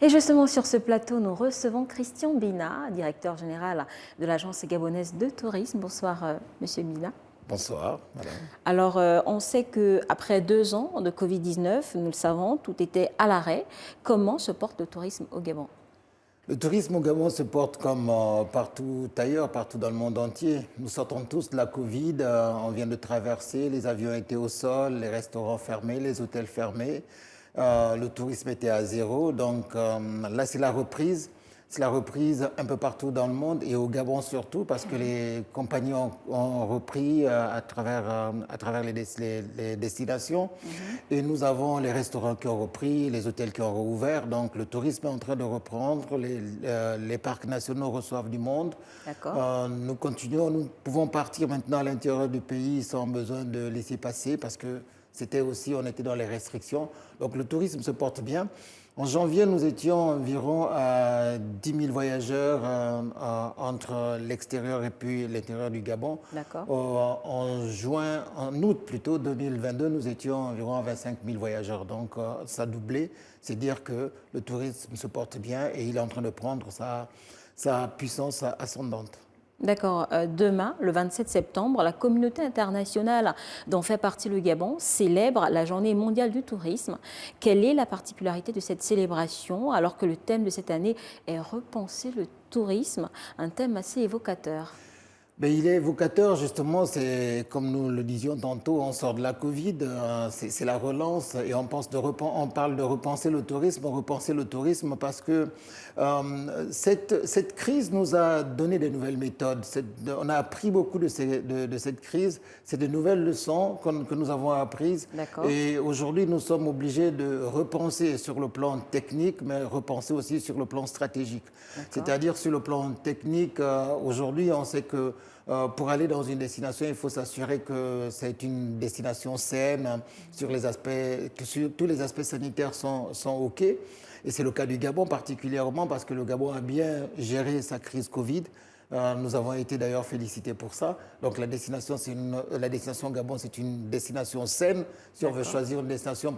Et justement, sur ce plateau, nous recevons Christian Bina, directeur général de l'Agence gabonaise de tourisme. Bonsoir, Monsieur Bina. Bonsoir, madame. Alors, on sait qu'après 2 ans de Covid-19, nous le savons, tout était à l'arrêt. Comment se porte le tourisme au Gabon? Le tourisme au Gabon se porte comme partout ailleurs, partout dans le monde entier. Nous sortons tous de la Covid, on vient de traverser, les avions étaient au sol, les restaurants fermés, les hôtels fermés. Le tourisme était à zéro, donc là c'est la reprise. C'est la reprise un peu partout dans le monde et au Gabon surtout parce que les compagnies ont repris à travers les destinations. Et nous avons les restaurants qui ont repris, les hôtels qui ont rouvert. Donc le tourisme est en train de reprendre, les parcs nationaux reçoivent du monde. Nous continuons, nous pouvons partir maintenant à l'intérieur du pays sans besoin de laisser passer parce que c'était aussi, on était dans les restrictions. Donc le tourisme se porte bien. En janvier, nous étions environ à 10 000 voyageurs entre l'extérieur et puis l'intérieur du Gabon. En août plutôt, 2022, nous étions environ à 25 000 voyageurs. Donc ça a doublé. C'est dire que le tourisme se porte bien et il est en train de prendre sa puissance ascendante. D'accord. Demain, le 27 septembre, la communauté internationale dont fait partie le Gabon célèbre la Journée mondiale du tourisme. Quelle est la particularité de cette célébration alors que le thème de cette année est repenser le tourisme, un thème assez évocateur? Mais il est évocateur, justement, c'est comme nous le disions tantôt, on sort de la Covid, c'est la relance et on parle de repenser le tourisme parce que cette crise nous a donné des nouvelles méthodes. On a appris beaucoup de cette crise, c'est de nouvelles leçons que nous avons apprises. Et aujourd'hui, nous sommes obligés de repenser sur le plan technique, mais repenser aussi sur le plan stratégique. C'est-à-dire sur le plan technique, aujourd'hui, on sait que pour aller dans une destination, il faut s'assurer que c'est une destination saine, que tous les aspects sanitaires sont OK. Et c'est le cas du Gabon particulièrement parce que le Gabon a bien géré sa crise Covid. Nous avons été d'ailleurs félicités pour ça. Donc la destination Gabon, c'est une destination saine, si on veut choisir une destination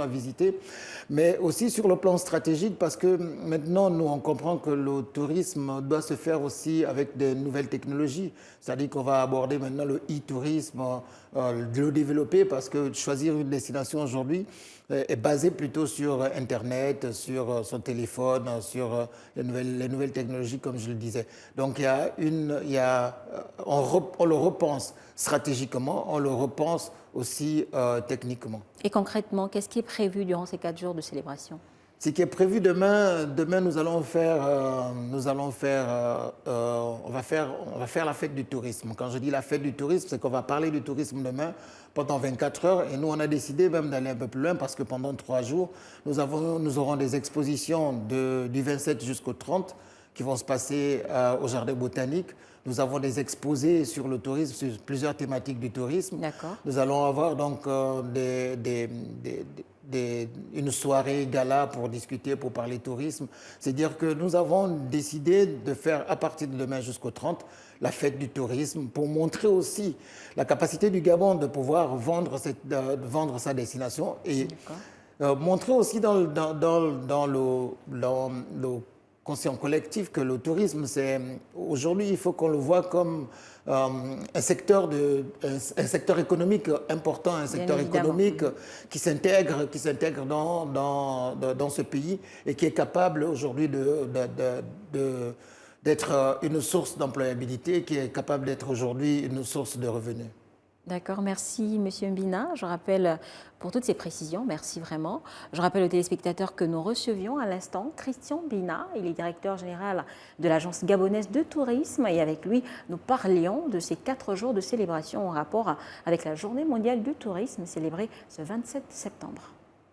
à visiter. Mais aussi sur le plan stratégique, parce que maintenant, nous, on comprend que le tourisme doit se faire aussi avec des nouvelles technologies. C'est-à-dire qu'on va aborder maintenant le e-tourisme, le développer, parce que choisir une destination aujourd'hui est basé plutôt sur Internet, sur son téléphone, sur les nouvelles technologies, comme je le disais. Donc, on le repense stratégiquement, on le repense aussi techniquement. Et concrètement, qu'est-ce qui est prévu durant ces 4 jours de célébration? Ce qui est prévu demain, on va faire la fête du tourisme. Quand je dis la fête du tourisme, c'est qu'on va parler du tourisme demain pendant 24 heures. Et nous, on a décidé même d'aller un peu plus loin parce que pendant 3 jours, nous aurons des expositions du 27 jusqu'au 30 qui vont se passer au Jardin botanique. Nous avons des exposés sur le tourisme, sur plusieurs thématiques du tourisme. Nous allons avoir donc une soirée gala pour discuter, pour parler tourisme. C'est-à-dire que nous avons décidé de faire, à partir de demain jusqu'au 30, la fête du tourisme pour montrer aussi la capacité du Gabon de pouvoir vendre sa destination et montrer aussi dans le conscient collectif que le tourisme, aujourd'hui, il faut qu'on le voit comme un secteur économique important, un secteur économique qui s'intègre dans ce pays et qui est capable aujourd'hui d'être une source d'employabilité, qui est capable d'être aujourd'hui une source de revenus. D'accord, merci Monsieur Mbina. Je rappelle pour toutes ces précisions, merci vraiment. Je rappelle aux téléspectateurs que nous recevions à l'instant Christian Bina, il est directeur général de l'Agence gabonaise de tourisme et avec lui, nous parlions de ces 4 jours de célébration en rapport avec la Journée mondiale du tourisme célébrée ce 27 septembre.